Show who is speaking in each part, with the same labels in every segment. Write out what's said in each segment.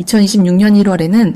Speaker 1: 2026년 1월에는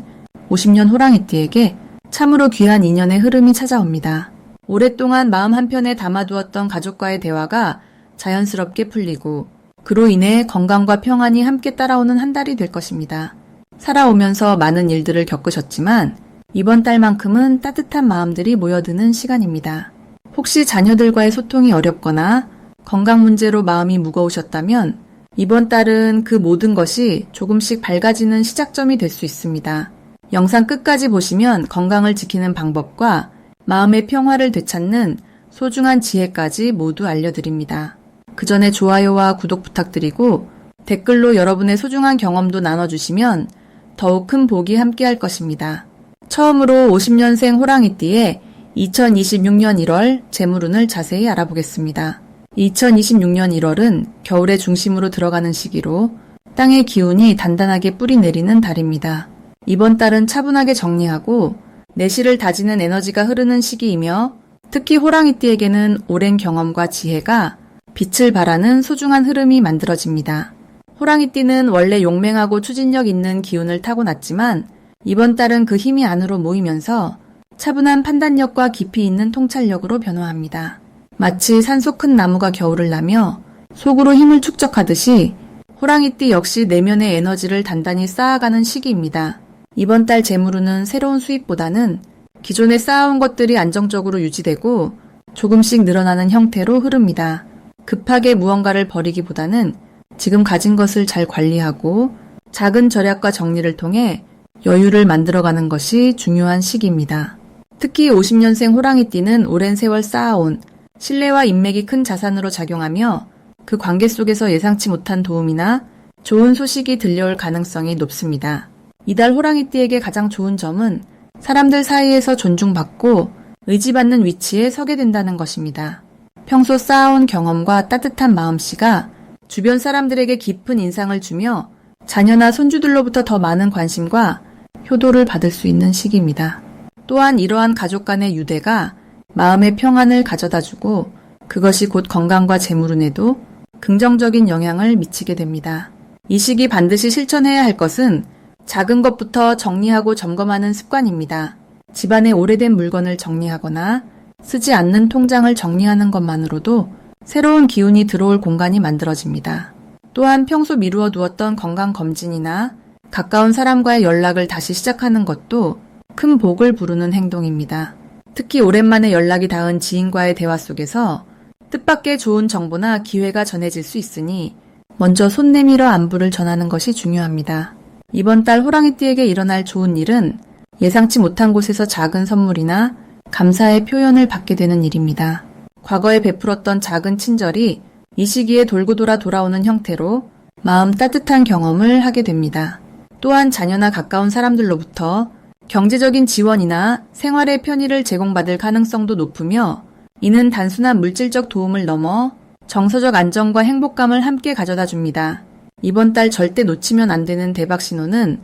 Speaker 1: 50년 호랑이띠에게 참으로 귀한 인연의 흐름이 찾아옵니다. 오랫동안 마음 한편에 담아두었던 가족과의 대화가 자연스럽게 풀리고 그로 인해 건강과 평안이 함께 따라오는 한 달이 될 것입니다. 살아오면서 많은 일들을 겪으셨지만 이번 달만큼은 따뜻한 마음들이 모여드는 시간입니다. 혹시 자녀들과의 소통이 어렵거나 건강 문제로 마음이 무거우셨다면 이번 달은 그 모든 것이 조금씩 밝아지는 시작점이 될 수 있습니다. 영상 끝까지 보시면 건강을 지키는 방법과 마음의 평화를 되찾는 소중한 지혜까지 모두 알려드립니다. 그 전에 좋아요와 구독 부탁드리고 댓글로 여러분의 소중한 경험도 나눠주시면 더욱 큰 복이 함께할 것입니다. 처음으로 50년생 호랑이띠의 2026년 1월 재물운을 자세히 알아보겠습니다. 2026년 1월은 겨울의 중심으로 들어가는 시기로 땅의 기운이 단단하게 뿌리 내리는 달입니다. 이번 달은 차분하게 정리하고 내실을 다지는 에너지가 흐르는 시기이며 특히 호랑이띠에게는 오랜 경험과 지혜가 빛을 발하는 소중한 흐름이 만들어집니다. 호랑이띠는 원래 용맹하고 추진력 있는 기운을 타고났지만 이번 달은 그 힘이 안으로 모이면서 차분한 판단력과 깊이 있는 통찰력으로 변화합니다. 마치 산속 큰 나무가 겨울을 나며 속으로 힘을 축적하듯이 호랑이띠 역시 내면의 에너지를 단단히 쌓아가는 시기입니다. 이번 달 재물운은 새로운 수입보다는 기존에 쌓아온 것들이 안정적으로 유지되고 조금씩 늘어나는 형태로 흐릅니다. 급하게 무언가를 버리기보다는 지금 가진 것을 잘 관리하고 작은 절약과 정리를 통해 여유를 만들어가는 것이 중요한 시기입니다. 특히 50년생 호랑이띠는 오랜 세월 쌓아온 신뢰와 인맥이 큰 자산으로 작용하며 그 관계 속에서 예상치 못한 도움이나 좋은 소식이 들려올 가능성이 높습니다. 이달 호랑이띠에게 가장 좋은 점은 사람들 사이에서 존중받고 의지받는 위치에 서게 된다는 것입니다. 평소 쌓아온 경험과 따뜻한 마음씨가 주변 사람들에게 깊은 인상을 주며 자녀나 손주들로부터 더 많은 관심과 효도를 받을 수 있는 시기입니다. 또한 이러한 가족 간의 유대가 마음의 평안을 가져다주고 그것이 곧 건강과 재물운에도 긍정적인 영향을 미치게 됩니다. 이 시기 반드시 실천해야 할 것은 작은 것부터 정리하고 점검하는 습관입니다. 집안의 오래된 물건을 정리하거나 쓰지 않는 통장을 정리하는 것만으로도 새로운 기운이 들어올 공간이 만들어집니다. 또한 평소 미루어 두었던 건강검진이나 가까운 사람과의 연락을 다시 시작하는 것도 큰 복을 부르는 행동입니다. 특히 오랜만에 연락이 닿은 지인과의 대화 속에서 뜻밖의 좋은 정보나 기회가 전해질 수 있으니 먼저 손 내밀어 안부를 전하는 것이 중요합니다. 이번 달 호랑이띠에게 일어날 좋은 일은 예상치 못한 곳에서 작은 선물이나 감사의 표현을 받게 되는 일입니다. 과거에 베풀었던 작은 친절이 이 시기에 돌고 돌아 돌아오는 형태로 마음 따뜻한 경험을 하게 됩니다. 또한 자녀나 가까운 사람들로부터 경제적인 지원이나 생활의 편의를 제공받을 가능성도 높으며 이는 단순한 물질적 도움을 넘어 정서적 안정과 행복감을 함께 가져다 줍니다. 이번 달 절대 놓치면 안 되는 대박 신호는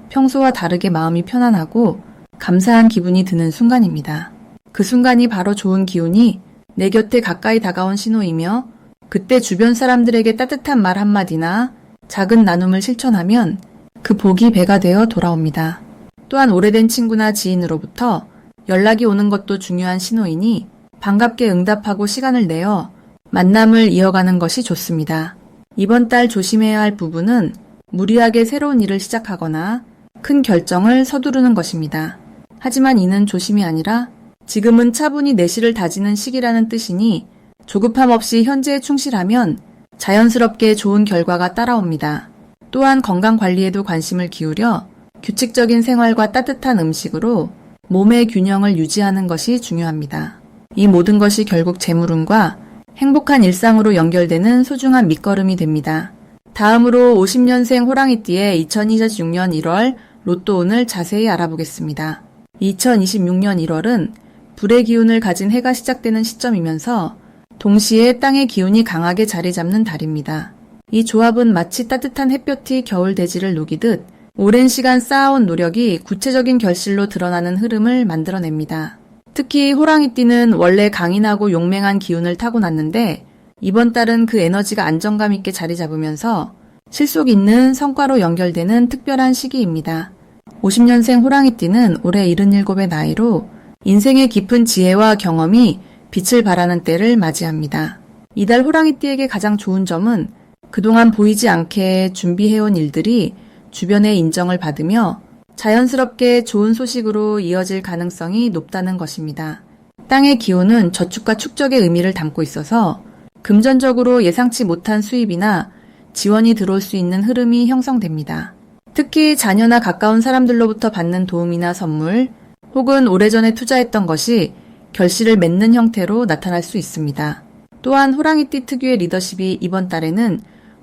Speaker 1: 평소와 다르게 마음이 편안하고 감사한 기분이 드는 순간입니다. 그 순간이 바로 좋은 기운이 내 곁에 가까이 다가온 신호이며 그때 주변 사람들에게 따뜻한 말 한마디나 작은 나눔을 실천하면 그 복이 배가 되어 돌아옵니다. 또한 오래된 친구나 지인으로부터 연락이 오는 것도 중요한 신호이니 반갑게 응답하고 시간을 내어 만남을 이어가는 것이 좋습니다. 이번 달 조심해야 할 부분은 무리하게 새로운 일을 시작하거나 큰 결정을 서두르는 것입니다. 하지만 이는 조심이 아니라 지금은 차분히 내실을 다지는 시기라는 뜻이니 조급함 없이 현재에 충실하면 자연스럽게 좋은 결과가 따라옵니다. 또한 건강관리에도 관심을 기울여 규칙적인 생활과 따뜻한 음식으로 몸의 균형을 유지하는 것이 중요합니다. 이 모든 것이 결국 재물운과 행복한 일상으로 연결되는 소중한 밑거름이 됩니다. 다음으로 50년생 호랑이띠의 2026년 1월 로또운을 자세히 알아보겠습니다. 2026년 1월은 불의 기운을 가진 해가 시작되는 시점이면서 동시에 땅의 기운이 강하게 자리 잡는 달입니다. 이 조합은 마치 따뜻한 햇볕이 겨울 대지를 녹이듯 오랜 시간 쌓아온 노력이 구체적인 결실로 드러나는 흐름을 만들어냅니다. 특히 호랑이띠는 원래 강인하고 용맹한 기운을 타고났는데 이번 달은 그 에너지가 안정감 있게 자리 잡으면서 실속 있는 성과로 연결되는 특별한 시기입니다. 50년생 호랑이띠는 올해 77의 나이로 인생의 깊은 지혜와 경험이 빛을 발하는 때를 맞이합니다. 이달 호랑이띠에게 가장 좋은 점은 그동안 보이지 않게 준비해온 일들이 주변의 인정을 받으며 자연스럽게 좋은 소식으로 이어질 가능성이 높다는 것입니다. 땅의 기운은 저축과 축적의 의미를 담고 있어서 금전적으로 예상치 못한 수입이나 지원이 들어올 수 있는 흐름이 형성됩니다. 특히 자녀나 가까운 사람들로부터 받는 도움이나 선물, 혹은 오래전에 투자했던 것이 결실을 맺는 형태로 나타날 수 있습니다. 또한 호랑이띠 특유의 리더십이 이번 달에는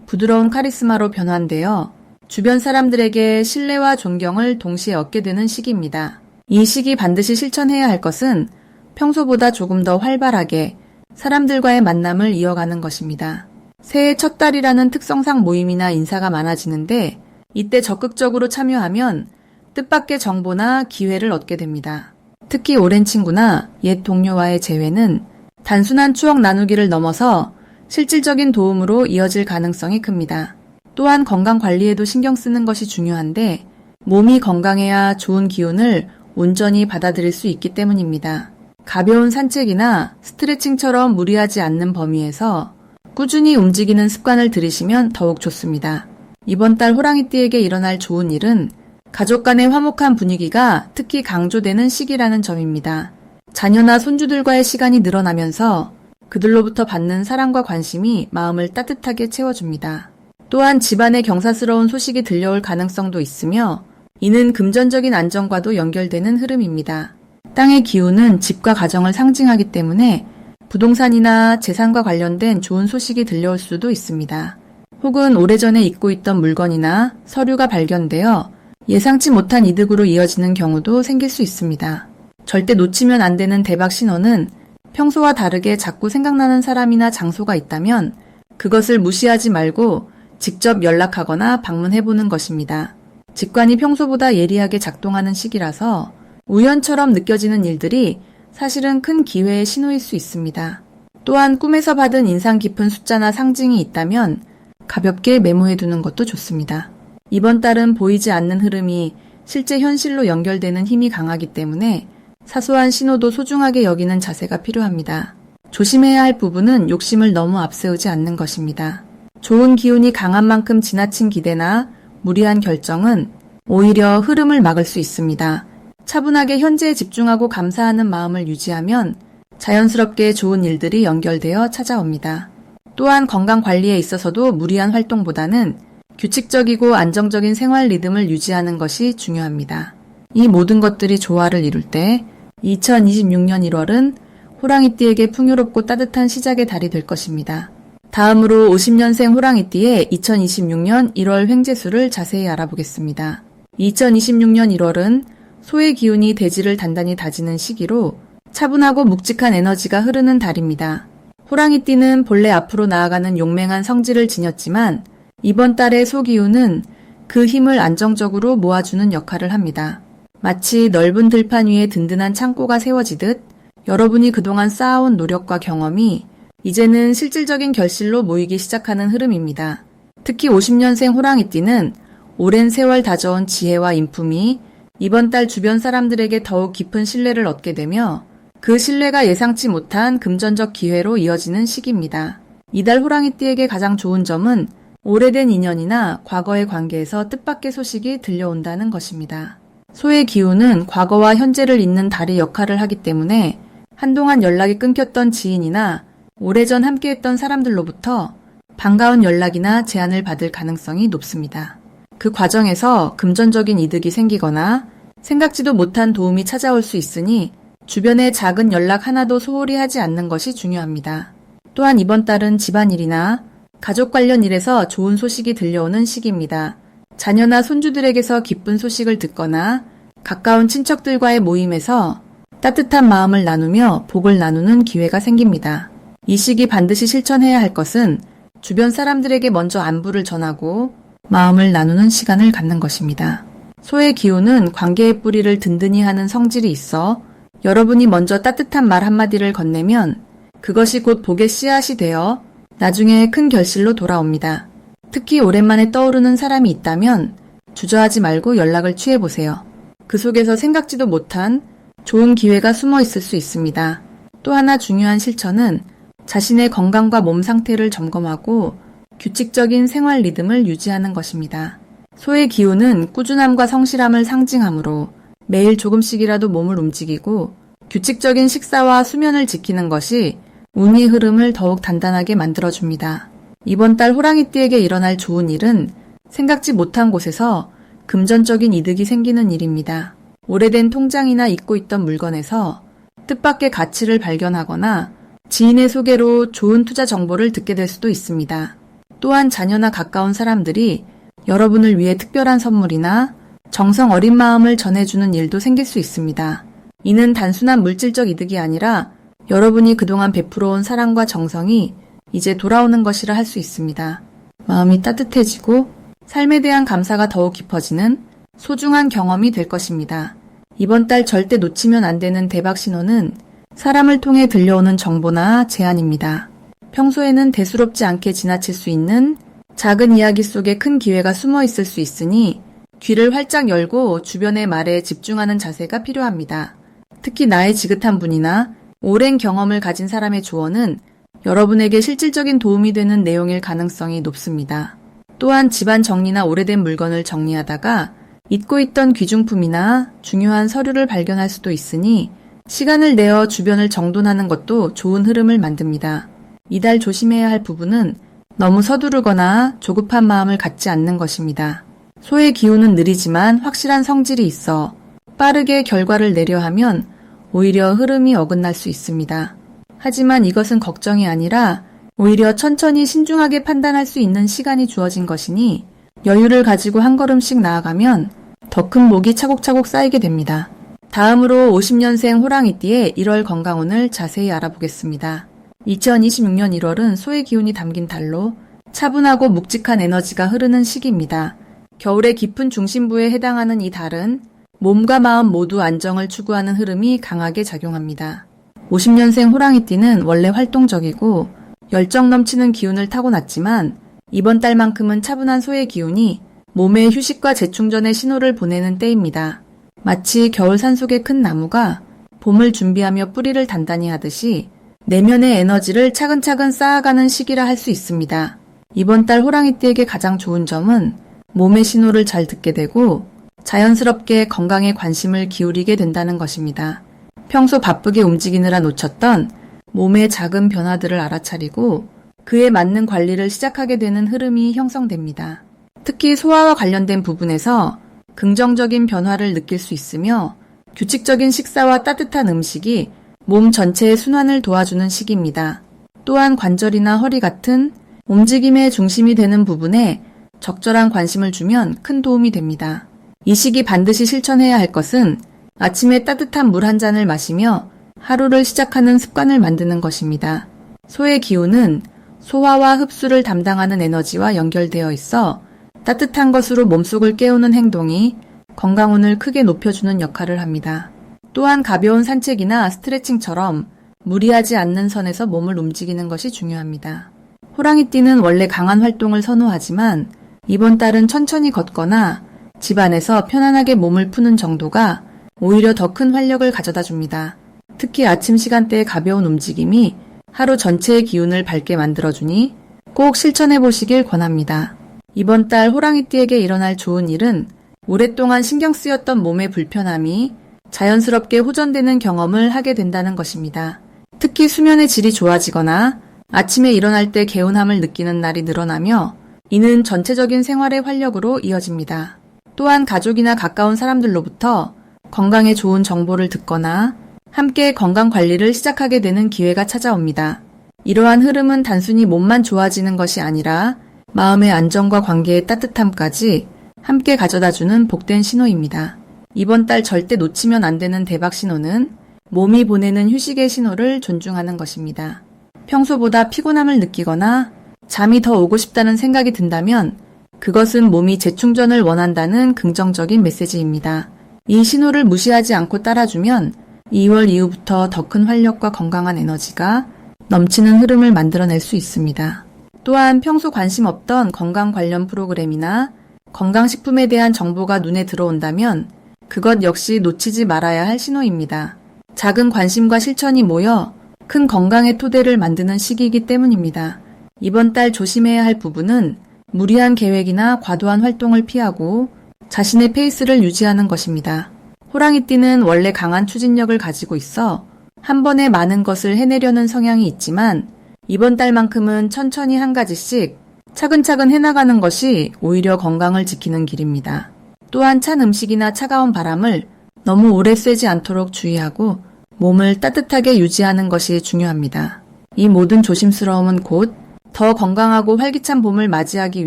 Speaker 1: 부드러운 카리스마로 변환되어 주변 사람들에게 신뢰와 존경을 동시에 얻게 되는 시기입니다. 이 시기 반드시 실천해야 할 것은 평소보다 조금 더 활발하게 사람들과의 만남을 이어가는 것입니다. 새해 첫 달이라는 특성상 모임이나 인사가 많아지는데 이때 적극적으로 참여하면 뜻밖의 정보나 기회를 얻게 됩니다. 특히 오랜 친구나 옛 동료와의 재회는 단순한 추억 나누기를 넘어서 실질적인 도움으로 이어질 가능성이 큽니다. 또한 건강 관리에도 신경 쓰는 것이 중요한데 몸이 건강해야 좋은 기운을 온전히 받아들일 수 있기 때문입니다. 가벼운 산책이나 스트레칭처럼 무리하지 않는 범위에서 꾸준히 움직이는 습관을 들이시면 더욱 좋습니다. 이번 달 호랑이띠에게 일어날 좋은 일은 가족 간의 화목한 분위기가 특히 강조되는 시기라는 점입니다. 자녀나 손주들과의 시간이 늘어나면서 그들로부터 받는 사랑과 관심이 마음을 따뜻하게 채워줍니다. 또한 집안에 경사스러운 소식이 들려올 가능성도 있으며 이는 금전적인 안정과도 연결되는 흐름입니다. 땅의 기운은 집과 가정을 상징하기 때문에 부동산이나 재산과 관련된 좋은 소식이 들려올 수도 있습니다. 혹은 오래전에 잊고 있던 물건이나 서류가 발견되어 예상치 못한 이득으로 이어지는 경우도 생길 수 있습니다. 절대 놓치면 안 되는 대박 신호는 평소와 다르게 자꾸 생각나는 사람이나 장소가 있다면 그것을 무시하지 말고 직접 연락하거나 방문해보는 것입니다. 직관이 평소보다 예리하게 작동하는 시기라서 우연처럼 느껴지는 일들이 사실은 큰 기회의 신호일 수 있습니다. 또한 꿈에서 받은 인상 깊은 숫자나 상징이 있다면 가볍게 메모해두는 것도 좋습니다. 이번 달은 보이지 않는 흐름이 실제 현실로 연결되는 힘이 강하기 때문에 사소한 신호도 소중하게 여기는 자세가 필요합니다. 조심해야 할 부분은 욕심을 너무 앞세우지 않는 것입니다. 좋은 기운이 강한 만큼 지나친 기대나 무리한 결정은 오히려 흐름을 막을 수 있습니다. 차분하게 현재에 집중하고 감사하는 마음을 유지하면 자연스럽게 좋은 일들이 연결되어 찾아옵니다. 또한 건강 관리에 있어서도 무리한 활동보다는 규칙적이고 안정적인 생활 리듬을 유지하는 것이 중요합니다. 이 모든 것들이 조화를 이룰 때 2026년 1월은 호랑이띠에게 풍요롭고 따뜻한 시작의 달이 될 것입니다. 다음으로 50년생 호랑이띠의 2026년 1월 횡재수를 자세히 알아보겠습니다. 2026년 1월은 소의 기운이 대지를 단단히 다지는 시기로 차분하고 묵직한 에너지가 흐르는 달입니다. 호랑이띠는 본래 앞으로 나아가는 용맹한 성질을 지녔지만 이번 달의 소 기운은 그 힘을 안정적으로 모아주는 역할을 합니다. 마치 넓은 들판 위에 든든한 창고가 세워지듯 여러분이 그동안 쌓아온 노력과 경험이 이제는 실질적인 결실로 모이기 시작하는 흐름입니다. 특히 50년생 호랑이띠는 오랜 세월 다져온 지혜와 인품이 이번 달 주변 사람들에게 더욱 깊은 신뢰를 얻게 되며 그 신뢰가 예상치 못한 금전적 기회로 이어지는 시기입니다. 이달 호랑이띠에게 가장 좋은 점은 오래된 인연이나 과거의 관계에서 뜻밖의 소식이 들려온다는 것입니다. 소의 기운은 과거와 현재를 잇는 달의 역할을 하기 때문에 한동안 연락이 끊겼던 지인이나 오래전 함께했던 사람들로부터 반가운 연락이나 제안을 받을 가능성이 높습니다. 그 과정에서 금전적인 이득이 생기거나 생각지도 못한 도움이 찾아올 수 있으니 주변에 작은 연락 하나도 소홀히 하지 않는 것이 중요합니다. 또한 이번 달은 집안일이나 가족 관련 일에서 좋은 소식이 들려오는 시기입니다. 자녀나 손주들에게서 기쁜 소식을 듣거나 가까운 친척들과의 모임에서 따뜻한 마음을 나누며 복을 나누는 기회가 생깁니다. 이 시기 반드시 실천해야 할 것은 주변 사람들에게 먼저 안부를 전하고 마음을 나누는 시간을 갖는 것입니다. 소의 기운은 관계의 뿌리를 든든히 하는 성질이 있어 여러분이 먼저 따뜻한 말 한마디를 건네면 그것이 곧 복의 씨앗이 되어 나중에 큰 결실로 돌아옵니다. 특히 오랜만에 떠오르는 사람이 있다면 주저하지 말고 연락을 취해보세요. 그 속에서 생각지도 못한 좋은 기회가 숨어 있을 수 있습니다. 또 하나 중요한 실천은 자신의 건강과 몸 상태를 점검하고 규칙적인 생활 리듬을 유지하는 것입니다. 소의 기운은 꾸준함과 성실함을 상징하므로 매일 조금씩이라도 몸을 움직이고 규칙적인 식사와 수면을 지키는 것이 운의 흐름을 더욱 단단하게 만들어줍니다. 이번 달 호랑이띠에게 일어날 좋은 일은 생각지 못한 곳에서 금전적인 이득이 생기는 일입니다. 오래된 통장이나 잊고 있던 물건에서 뜻밖의 가치를 발견하거나 지인의 소개로 좋은 투자 정보를 듣게 될 수도 있습니다. 또한 자녀나 가까운 사람들이 여러분을 위해 특별한 선물이나 정성 어린 마음을 전해주는 일도 생길 수 있습니다. 이는 단순한 물질적 이득이 아니라 여러분이 그동안 베풀어온 사랑과 정성이 이제 돌아오는 것이라 할 수 있습니다. 마음이 따뜻해지고 삶에 대한 감사가 더욱 깊어지는 소중한 경험이 될 것입니다. 이번 달 절대 놓치면 안 되는 대박 신호는 사람을 통해 들려오는 정보나 제안입니다. 평소에는 대수롭지 않게 지나칠 수 있는 작은 이야기 속에 큰 기회가 숨어 있을 수 있으니 귀를 활짝 열고 주변의 말에 집중하는 자세가 필요합니다. 특히 나이 지긋한 분이나 오랜 경험을 가진 사람의 조언은 여러분에게 실질적인 도움이 되는 내용일 가능성이 높습니다. 또한 집안 정리나 오래된 물건을 정리하다가 잊고 있던 귀중품이나 중요한 서류를 발견할 수도 있으니 시간을 내어 주변을 정돈하는 것도 좋은 흐름을 만듭니다. 이달 조심해야 할 부분은 너무 서두르거나 조급한 마음을 갖지 않는 것입니다. 소의 기운은 느리지만 확실한 성질이 있어 빠르게 결과를 내려 하면 오히려 흐름이 어긋날 수 있습니다. 하지만 이것은 걱정이 아니라 오히려 천천히 신중하게 판단할 수 있는 시간이 주어진 것이니 여유를 가지고 한 걸음씩 나아가면 더 큰 목이 차곡차곡 쌓이게 됩니다. 다음으로 50년생 호랑이띠의 1월 건강운을 자세히 알아보겠습니다. 2026년 1월은 소의 기운이 담긴 달로 차분하고 묵직한 에너지가 흐르는 시기입니다. 겨울의 깊은 중심부에 해당하는 이 달은 몸과 마음 모두 안정을 추구하는 흐름이 강하게 작용합니다. 50년생 호랑이띠는 원래 활동적이고 열정 넘치는 기운을 타고났지만 이번 달만큼은 차분한 소의 기운이 몸에 휴식과 재충전의 신호를 보내는 때입니다. 마치 겨울 산속의 큰 나무가 봄을 준비하며 뿌리를 단단히 하듯이 내면의 에너지를 차근차근 쌓아가는 시기라 할 수 있습니다. 이번 달 호랑이띠에게 가장 좋은 점은 몸의 신호를 잘 듣게 되고 자연스럽게 건강에 관심을 기울이게 된다는 것입니다. 평소 바쁘게 움직이느라 놓쳤던 몸의 작은 변화들을 알아차리고 그에 맞는 관리를 시작하게 되는 흐름이 형성됩니다. 특히 소화와 관련된 부분에서 긍정적인 변화를 느낄 수 있으며 규칙적인 식사와 따뜻한 음식이 몸 전체의 순환을 도와주는 시기입니다. 또한 관절이나 허리 같은 움직임의 중심이 되는 부분에 적절한 관심을 주면 큰 도움이 됩니다. 이 시기 반드시 실천해야 할 것은 아침에 따뜻한 물 한 잔을 마시며 하루를 시작하는 습관을 만드는 것입니다. 소의 기운은 소화와 흡수를 담당하는 에너지와 연결되어 있어 따뜻한 것으로 몸속을 깨우는 행동이 건강운을 크게 높여주는 역할을 합니다. 또한 가벼운 산책이나 스트레칭처럼 무리하지 않는 선에서 몸을 움직이는 것이 중요합니다. 호랑이띠는 원래 강한 활동을 선호하지만 이번 달은 천천히 걷거나 집 안에서 편안하게 몸을 푸는 정도가 오히려 더 큰 활력을 가져다 줍니다. 특히 아침 시간대의 가벼운 움직임이 하루 전체의 기운을 밝게 만들어주니 꼭 실천해 보시길 권합니다. 이번 달 호랑이띠에게 일어날 좋은 일은 오랫동안 신경 쓰였던 몸의 불편함이 자연스럽게 호전되는 경험을 하게 된다는 것입니다. 특히 수면의 질이 좋아지거나 아침에 일어날 때 개운함을 느끼는 날이 늘어나며 이는 전체적인 생활의 활력으로 이어집니다. 또한 가족이나 가까운 사람들로부터 건강에 좋은 정보를 듣거나 함께 건강 관리를 시작하게 되는 기회가 찾아옵니다. 이러한 흐름은 단순히 몸만 좋아지는 것이 아니라 마음의 안정과 관계의 따뜻함까지 함께 가져다주는 복된 신호입니다. 이번 달 절대 놓치면 안 되는 대박 신호는 몸이 보내는 휴식의 신호를 존중하는 것입니다. 평소보다 피곤함을 느끼거나 잠이 더 오고 싶다는 생각이 든다면 그것은 몸이 재충전을 원한다는 긍정적인 메시지입니다. 이 신호를 무시하지 않고 따라주면 2월 이후부터 더 큰 활력과 건강한 에너지가 넘치는 흐름을 만들어낼 수 있습니다. 또한 평소 관심 없던 건강 관련 프로그램이나 건강식품에 대한 정보가 눈에 들어온다면 그것 역시 놓치지 말아야 할 신호입니다. 작은 관심과 실천이 모여 큰 건강의 토대를 만드는 시기이기 때문입니다. 이번 달 조심해야 할 부분은 무리한 계획이나 과도한 활동을 피하고 자신의 페이스를 유지하는 것입니다. 호랑이띠는 원래 강한 추진력을 가지고 있어 한 번에 많은 것을 해내려는 성향이 있지만 이번 달만큼은 천천히 한 가지씩 차근차근 해나가는 것이 오히려 건강을 지키는 길입니다. 또한 찬 음식이나 차가운 바람을 너무 오래 쐬지 않도록 주의하고 몸을 따뜻하게 유지하는 것이 중요합니다. 이 모든 조심스러움은 곧 더 건강하고 활기찬 봄을 맞이하기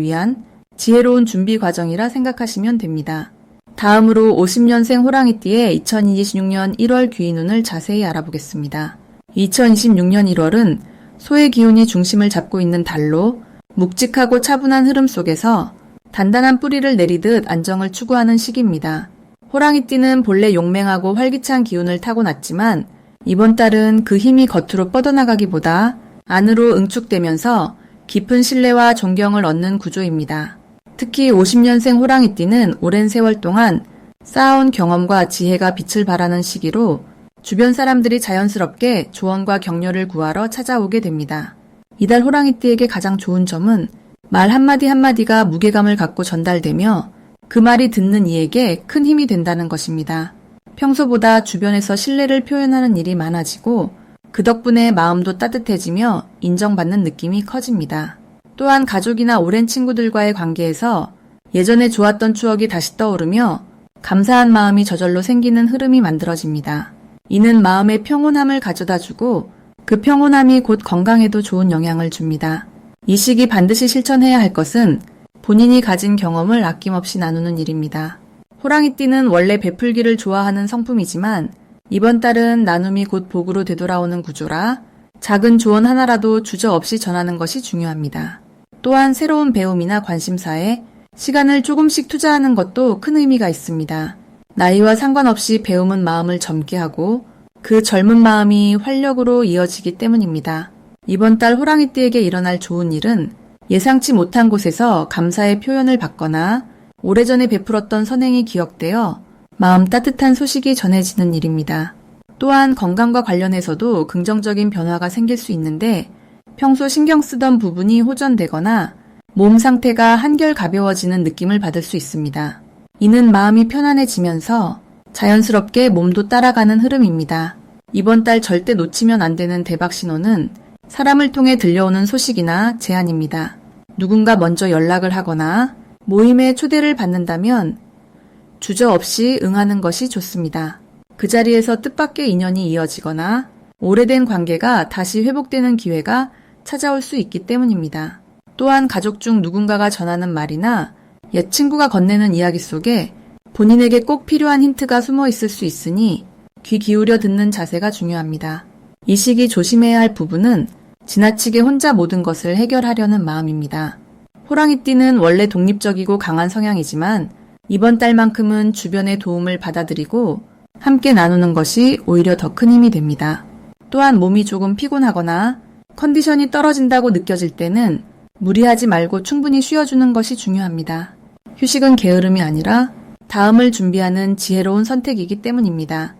Speaker 1: 위한 지혜로운 준비 과정이라 생각하시면 됩니다. 다음으로 50년생 호랑이띠의 2026년 1월 귀인운을 자세히 알아보겠습니다. 2026년 1월은 소의 기운이 중심을 잡고 있는 달로 묵직하고 차분한 흐름 속에서 단단한 뿌리를 내리듯 안정을 추구하는 시기입니다. 호랑이띠는 본래 용맹하고 활기찬 기운을 타고났지만 이번 달은 그 힘이 겉으로 뻗어나가기보다 안으로 응축되면서 깊은 신뢰와 존경을 얻는 구조입니다. 특히 50년생 호랑이띠는 오랜 세월 동안 쌓아온 경험과 지혜가 빛을 발하는 시기로 주변 사람들이 자연스럽게 조언과 격려를 구하러 찾아오게 됩니다. 이달 호랑이띠에게 가장 좋은 점은 말 한마디 한마디가 무게감을 갖고 전달되며 그 말이 듣는 이에게 큰 힘이 된다는 것입니다. 평소보다 주변에서 신뢰를 표현하는 일이 많아지고 그 덕분에 마음도 따뜻해지며 인정받는 느낌이 커집니다. 또한 가족이나 오랜 친구들과의 관계에서 예전에 좋았던 추억이 다시 떠오르며 감사한 마음이 저절로 생기는 흐름이 만들어집니다. 이는 마음의 평온함을 가져다주고 그 평온함이 곧 건강에도 좋은 영향을 줍니다. 이 시기 반드시 실천해야 할 것은 본인이 가진 경험을 아낌없이 나누는 일입니다. 호랑이띠는 원래 베풀기를 좋아하는 성품이지만 이번 달은 나눔이 곧 복으로 되돌아오는 구조라 작은 조언 하나라도 주저없이 전하는 것이 중요합니다. 또한 새로운 배움이나 관심사에 시간을 조금씩 투자하는 것도 큰 의미가 있습니다. 나이와 상관없이 배움은 마음을 젊게 하고 그 젊은 마음이 활력으로 이어지기 때문입니다. 이번 달 호랑이띠에게 일어날 좋은 일은 예상치 못한 곳에서 감사의 표현을 받거나 오래전에 베풀었던 선행이 기억되어 마음 따뜻한 소식이 전해지는 일입니다. 또한 건강과 관련해서도 긍정적인 변화가 생길 수 있는데 평소 신경 쓰던 부분이 호전되거나 몸 상태가 한결 가벼워지는 느낌을 받을 수 있습니다. 이는 마음이 편안해지면서 자연스럽게 몸도 따라가는 흐름입니다. 이번 달 절대 놓치면 안 되는 대박 신호는 사람을 통해 들려오는 소식이나 제안입니다. 누군가 먼저 연락을 하거나 모임에 초대를 받는다면 주저없이 응하는 것이 좋습니다. 그 자리에서 뜻밖의 인연이 이어지거나 오래된 관계가 다시 회복되는 기회가 찾아올 수 있기 때문입니다. 또한 가족 중 누군가가 전하는 말이나 옛 친구가 건네는 이야기 속에 본인에게 꼭 필요한 힌트가 숨어 있을 수 있으니 귀 기울여 듣는 자세가 중요합니다. 이 시기 조심해야 할 부분은 지나치게 혼자 모든 것을 해결하려는 마음입니다. 호랑이띠는 원래 독립적이고 강한 성향이지만 이번 달만큼은 주변의 도움을 받아들이고 함께 나누는 것이 오히려 더 큰 힘이 됩니다. 또한 몸이 조금 피곤하거나 컨디션이 떨어진다고 느껴질 때는 무리하지 말고 충분히 쉬어주는 것이 중요합니다. 휴식은 게으름이 아니라 다음을 준비하는 지혜로운 선택이기 때문입니다.